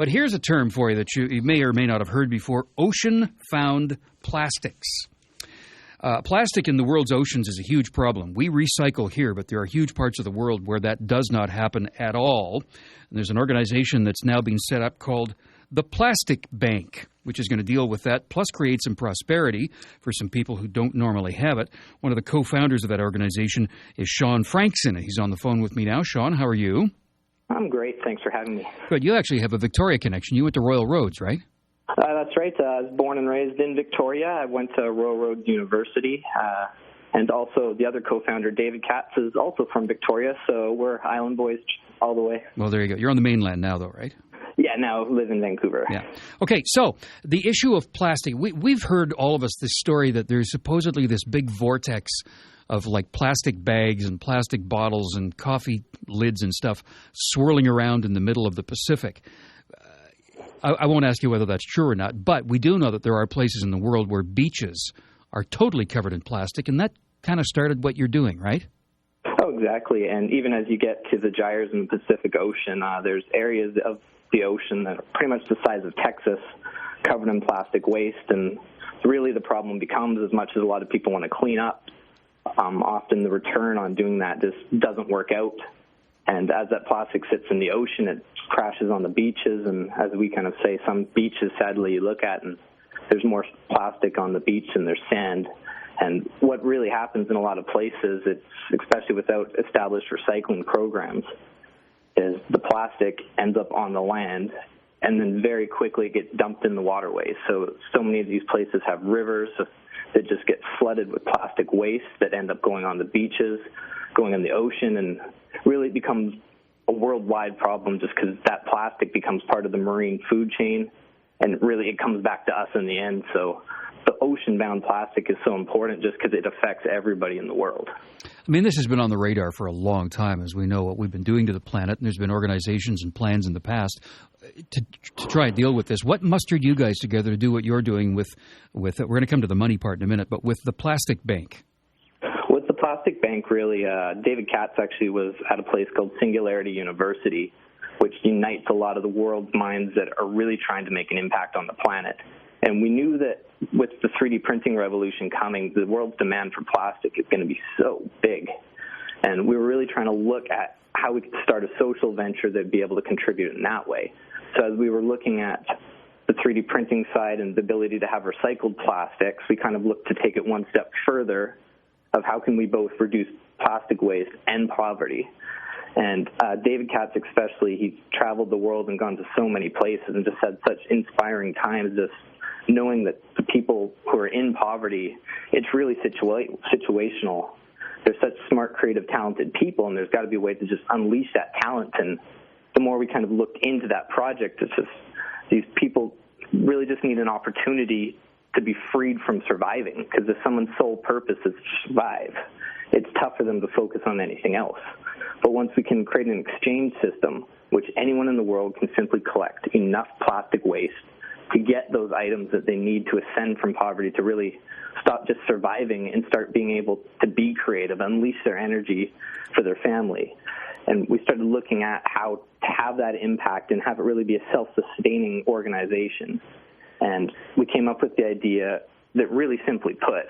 But here's a term for you that you may or may not have heard before: ocean-found plastics. Plastic in the world's oceans is a huge problem. We recycle here, but there are huge parts of the world where that does not happen at all. And there's an organization that's now being set up called the Plastic Bank, which is going to deal with that, plus create some prosperity for some people who don't normally have it. One of the co-founders of that organization is Shaun Frankson. He's on the phone with me now. Shaun, how are you? I'm great. Thanks for having me. Good. You actually have a Victoria connection. You went to Royal Roads, right? That's right. I was born and raised in Victoria. I went to Royal Roads University. And also the other co-founder, David Katz, is also from Victoria. So we're island boys all the way. Well, there you go. You're on the mainland now, though, right? Yeah, now I live in Vancouver. Yeah. Okay, so the issue of plastic, we've heard, all of us, this story that there's supposedly this big vortex of like plastic bags and plastic bottles and coffee lids and stuff swirling around in the middle of the Pacific. I won't ask you whether that's true or not, but we do know that there are places in the world where beaches are totally covered in plastic, and that kind of started what you're doing, right? Oh, exactly. And even as you get to the gyres in the Pacific Ocean, there's areas of the ocean that are pretty much the size of Texas, covered in plastic waste. And really the problem becomes, as much as a lot of people want to clean up, often the return on doing that just doesn't work out. And as that plastic sits in the ocean, it crashes on the beaches. And as we kind of say, some beaches, sadly, you look at and there's more plastic on the beach than there's sand. And what really happens in a lot of places, it's especially without established recycling programs, is the plastic ends up on the land and then very quickly it gets dumped in the waterways. So many of these places have rivers that just get flooded with plastic waste that end up going on the beaches, going in the ocean, and really it becomes a worldwide problem just because that plastic becomes part of the marine food chain, and really it comes back to us in the end. So the ocean-bound plastic is so important just because it affects everybody in the world. I mean, this has been on the radar for a long time, as we know what we've been doing to the planet, and there's been organizations and plans in the past to try and deal with this. What mustered you guys together to do what you're doing with we're going to come to the money part in a minute, but with the Plastic Bank? With the Plastic Bank, really, David Katz actually was at a place called Singularity University, which unites a lot of the world's minds that are really trying to make an impact on the planet. And we knew that with the 3D printing revolution coming, the world's demand for plastic is going to be so big. And we were really trying to look at how we could start a social venture that would be able to contribute in that way. So as we were looking at the 3D printing side and the ability to have recycled plastics, we kind of looked to take it one step further of how can we both reduce plastic waste and poverty. And David Katz especially, he's traveled the world and gone to so many places and just had such inspiring times just knowing that the people who are in poverty, it's really situational. They're such smart, creative, talented people, and there's got to be a way to just unleash that talent. And the more we kind of looked into that project, it's just these people really just need an opportunity to be freed from surviving, because if someone's sole purpose is to survive, it's tough for them to focus on anything else. But once we can create an exchange system, which anyone in the world can simply collect enough plastic waste to get those items that they need to ascend from poverty, to really stop just surviving and start being able to be creative, unleash their energy for their family. And we started looking at how to have that impact and have it really be a self-sustaining organization. And we came up with the idea that, really simply put,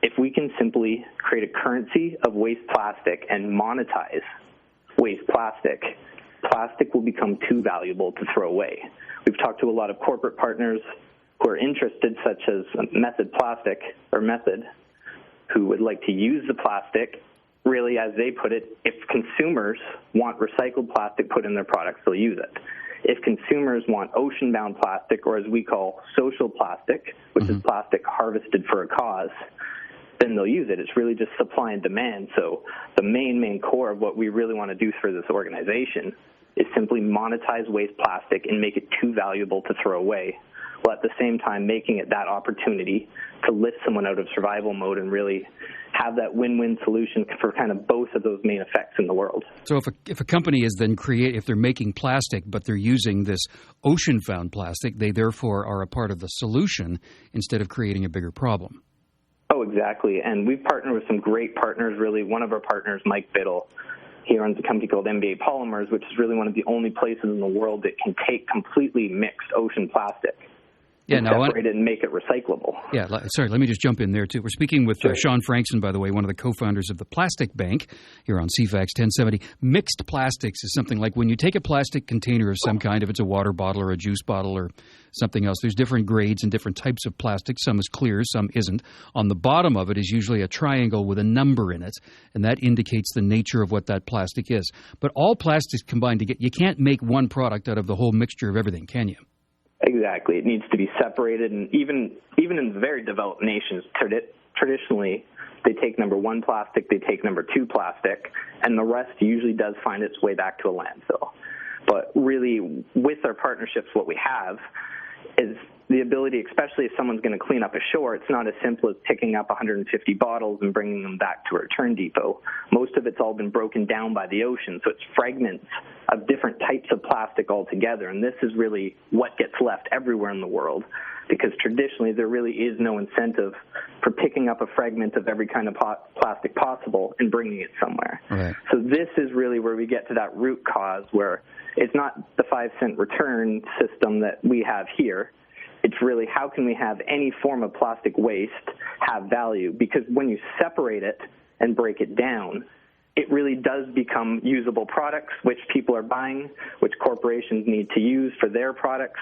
if we can simply create a currency of waste plastic and monetize waste plastic, plastic will become too valuable to throw away. We've talked to a lot of corporate partners who are interested, such as Method, who would like to use the plastic. Really, as they put it, if consumers want recycled plastic put in their products, they'll use it. If consumers want ocean-bound plastic, or as we call social plastic, which is plastic harvested for a cause, then they'll use it. It's really just supply and demand. So the main core of what we really want to do for this organization is simply monetize waste plastic and make it too valuable to throw away, while at the same time making it that opportunity to lift someone out of survival mode and really have that win-win solution for kind of both of those main effects in the world. So if a company is then if they're making plastic, but they're using this ocean-found plastic, they therefore are a part of the solution instead of creating a bigger problem. Oh, exactly. And we've partnered with some great partners, really. One of our partners, Mike Biddle, He runs a company called MBA Polymers, which is really one of the only places in the world that can take completely mixed ocean plastic and separate it and make it recyclable. Yeah, sorry, let me just jump in there, too. We're speaking with Shaun Frankson, by the way, one of the co-founders of the Plastic Bank here on CFAX 1070. Mixed plastics is something like when you take a plastic container of some kind, if it's a water bottle or a juice bottle or something else, there's different grades and different types of plastic. Some is clear, some isn't. On the bottom of it is usually a triangle with a number in it, and that indicates the nature of what that plastic is. But all plastics combined together, you can't make one product out of the whole mixture of everything, can you? Exactly. It needs to be separated, and even in very developed nations, traditionally, they take number 1 plastic, they take number 2 plastic, and the rest usually does find its way back to a landfill. But really, with our partnerships, what we have is the ability, especially if someone's going to clean up a shore, it's not as simple as picking up 150 bottles and bringing them back to a return depot. Most of it's all been broken down by the ocean, so it's fragments of different types of plastic altogether, and this is really what gets left everywhere in the world, because traditionally there really is no incentive for picking up a fragment of every kind of plastic possible and bringing it somewhere. Right. So this is really where we get to that root cause, where it's not the 5-cent return system that we have here. It's really how can we have any form of plastic waste have value, because when you separate it and break it down, it really does become usable products, which people are buying, which corporations need to use for their products.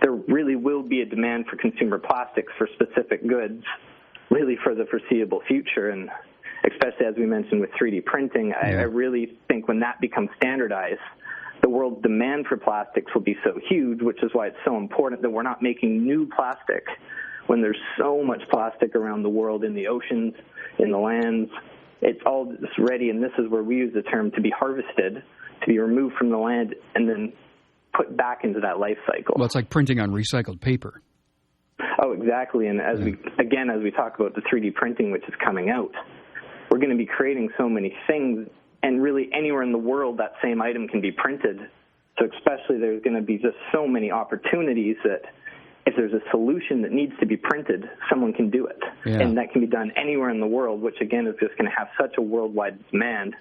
There really will be a demand for consumer plastics for specific goods, really for the foreseeable future. And especially as we mentioned with 3D printing, I really think when that becomes standardized, the world's demand for plastics will be so huge, which is why it's so important that we're not making new plastic when there's so much plastic around the world in the oceans, in the lands. It's all just ready, and this is where we use the term to be harvested, to be removed from the land, and then put back into that life cycle. Well, it's like printing on recycled paper. Oh, exactly. And as we talk about the 3D printing, which is coming out, we're going to be creating so many things, and really anywhere in the world that same item can be printed. So especially there's going to be just so many opportunities that if there's a solution that needs to be printed, someone can do it. Yeah. And that can be done anywhere in the world, which again is just going to have such a worldwide demand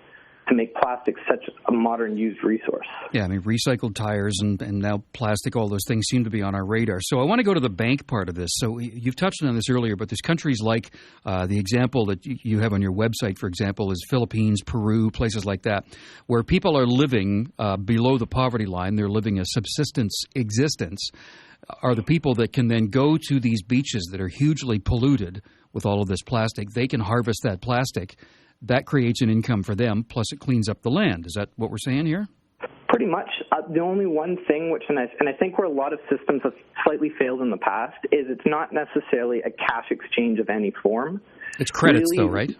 to make plastic such a modern used resource. Yeah, I mean, recycled tires and now plastic, all those things seem to be on our radar. So I want to go to the bank part of this. So you've touched on this earlier, but there's countries like the example that you have on your website, for example, is Philippines, Peru, places like that, where people are living below the poverty line. They're living a subsistence existence. Are the people that can then go to these beaches that are hugely polluted with all of this plastic. They can harvest that plastic. That creates an income for them, plus it cleans up the land. Is that what we're saying here? Pretty much. The only one thing, and I think where a lot of systems have slightly failed in the past, is it's not necessarily a cash exchange of any form. It's credits, though, right?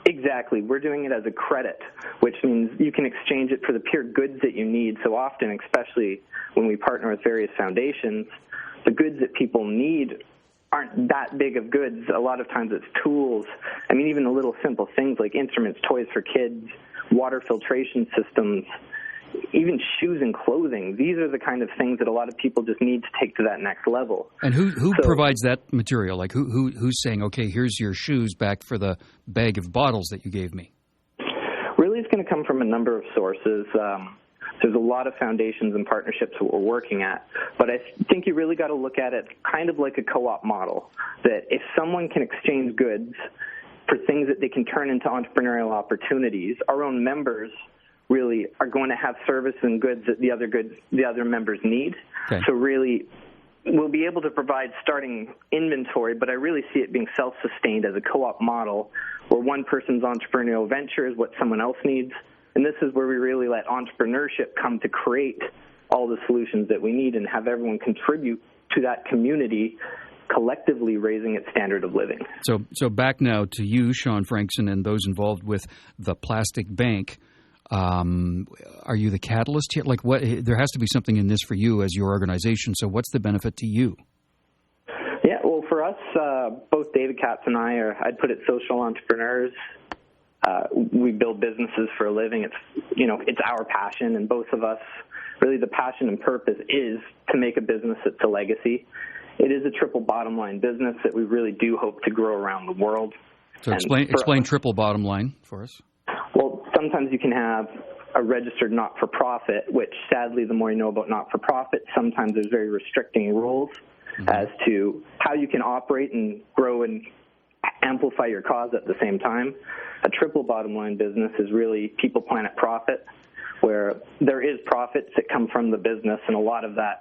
Exactly. We're doing it as a credit, which means you can exchange it for the pure goods that you need. So often, especially when we partner with various foundations, the goods that people need aren't that big of goods. A lot of times it's tools. I mean, even the little simple things like instruments, toys for kids, water filtration systems, even shoes and clothing. These are the kind of things that a lot of people just need to take to that next level. And who provides that material? Like who's saying, okay, here's your shoes back for the bag of bottles that you gave me? Really, it's going to come from a number of sources. There's a lot of foundations and partnerships that we're working at, but I think you really got to look at it kind of like a co-op model, that if someone can exchange goods for things that they can turn into entrepreneurial opportunities, our own members really are going to have service and goods that the other members need. Okay. So really, we'll be able to provide starting inventory, but I really see it being self-sustained as a co-op model where one person's entrepreneurial venture is what someone else needs. And this is where we really let entrepreneurship come to create all the solutions that we need and have everyone contribute to that community, collectively raising its standard of living. So back now to you, Shaun Frankson, and those involved with the Plastic Bank. Are you the catalyst here? Like, what? There has to be something in this for you as your organization. So what's the benefit to you? Yeah, well, for us, both David Katz and I'd put it social entrepreneurs. We build businesses for a living. It's our passion, and both of us, really the passion and purpose is to make a business that's a legacy. It is a triple bottom line business that we really do hope to grow around the world. So explain triple bottom line for us. Well, sometimes you can have a registered not-for-profit, which sadly, the more you know about not-for-profit, sometimes there's very restricting rules as to how you can operate and grow and amplify your cause at the same time. A triple bottom line business is really people, planet, profit, where there is profits that come from the business, and a lot of that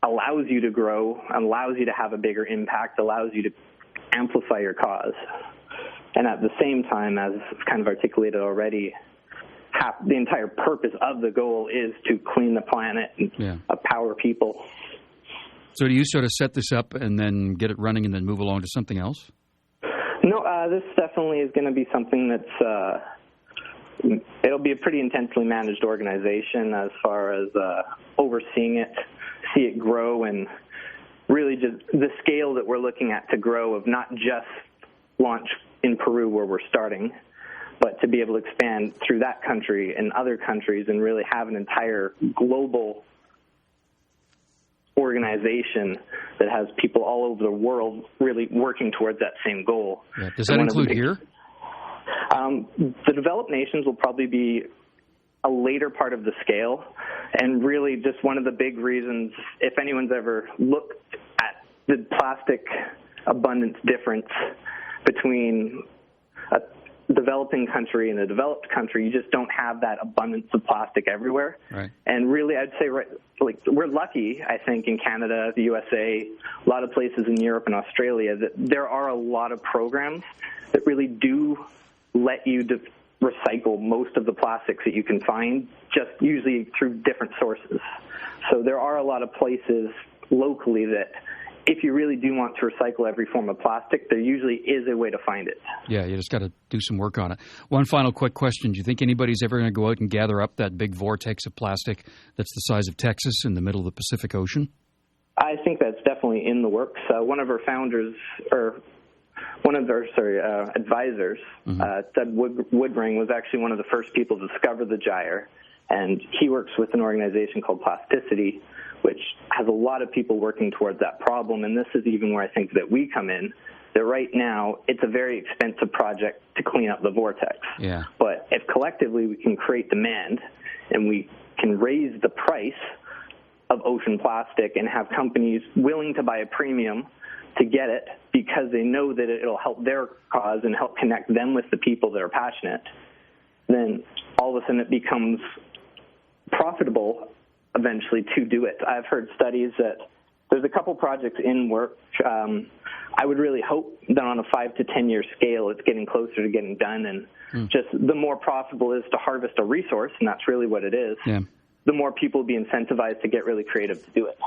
allows you to grow, allows you to have a bigger impact, allows you to amplify your cause. And at the same time, as kind of articulated already, the entire purpose of the goal is to clean the planet and empower people. So do you sort of set this up and then get it running and then move along to something else? No, this definitely is going to be something that's it'll be a pretty intensely managed organization as far as overseeing it, see it grow, and really just the scale that we're looking at to grow of not just launch in Peru where we're starting, but to be able to expand through that country and other countries and really have an entire global organization that has people all over the world really working towards that same goal. Yeah. Does that include here? The developed nations will probably be a later part of the scale, and really just one of the big reasons, if anyone's ever looked at the plastic abundance difference between a developing country and a developed country, you just don't have that abundance of plastic everywhere. Right. And really, I'd say we're lucky, I think, in Canada, the USA, a lot of places in Europe and Australia, that there are a lot of programs that really do let you recycle most of the plastics that you can find, just usually through different sources. So there are a lot of places locally that if you really do want to recycle every form of plastic, there usually is a way to find it. Yeah, you just got to do some work on it. One final quick question. Do you think anybody's ever going to go out and gather up that big vortex of plastic that's the size of Texas in the middle of the Pacific Ocean? I think that's definitely in the works. One of our founders, or one of our advisors, Ted Woodring, was actually one of the first people to discover the gyre, and he works with an organization called Plasticity, which has a lot of people working towards that problem. And this is even where I think that we come in, that right now it's a very expensive project to clean up the vortex. Yeah. But if collectively we can create demand and we can raise the price of ocean plastic and have companies willing to buy a premium to get it because they know that it'll help their cause and help connect them with the people that are passionate, then all of a sudden it becomes profitable eventually to do it. I've heard studies that there's a couple projects in work. I would really hope that on a 5 to 10 year scale, it's getting closer to getting done. And just the more profitable it is to harvest a resource, and that's really what it is, the more people will be incentivized to get really creative to do it.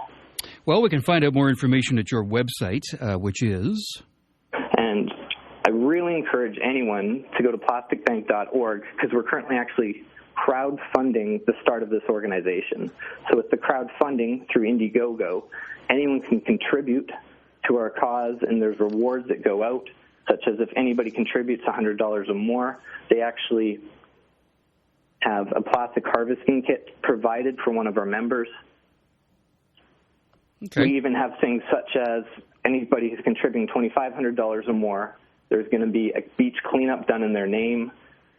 Well, we can find out more information at your website, which is? And I really encourage anyone to go to plasticbank.org because we're currently actually crowdfunding the start of this organization. So with the crowdfunding through Indiegogo, anyone can contribute to our cause, and there's rewards that go out, such as if anybody contributes $100 or more, they actually have a plastic harvesting kit provided for one of our members. Okay. We even have things such as anybody who's contributing $2,500 or more, there's going to be a beach cleanup done in their name.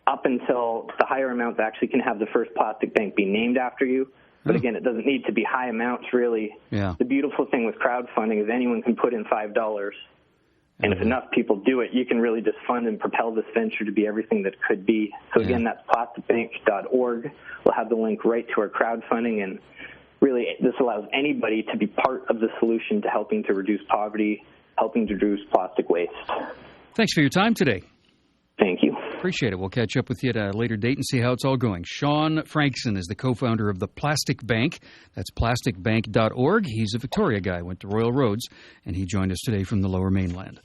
Up until the higher amounts actually can have the first plastic bank be named after you. But again, it doesn't need to be high amounts, really. Yeah. The beautiful thing with crowdfunding is anyone can put in $5. And if enough people do it, you can really just fund and propel this venture to be everything that could be. So again, that's plasticbank.org. We'll have the link right to our crowdfunding. And really, this allows anybody to be part of the solution to helping to reduce poverty, helping to reduce plastic waste. Thanks for your time today. Thank you. Appreciate it. We'll catch up with you at a later date and see how it's all going. Shaun Frankson is the co-founder of the Plastic Bank. That's plasticbank.org. He's a Victoria guy, went to Royal Roads, and he joined us today from the Lower Mainland.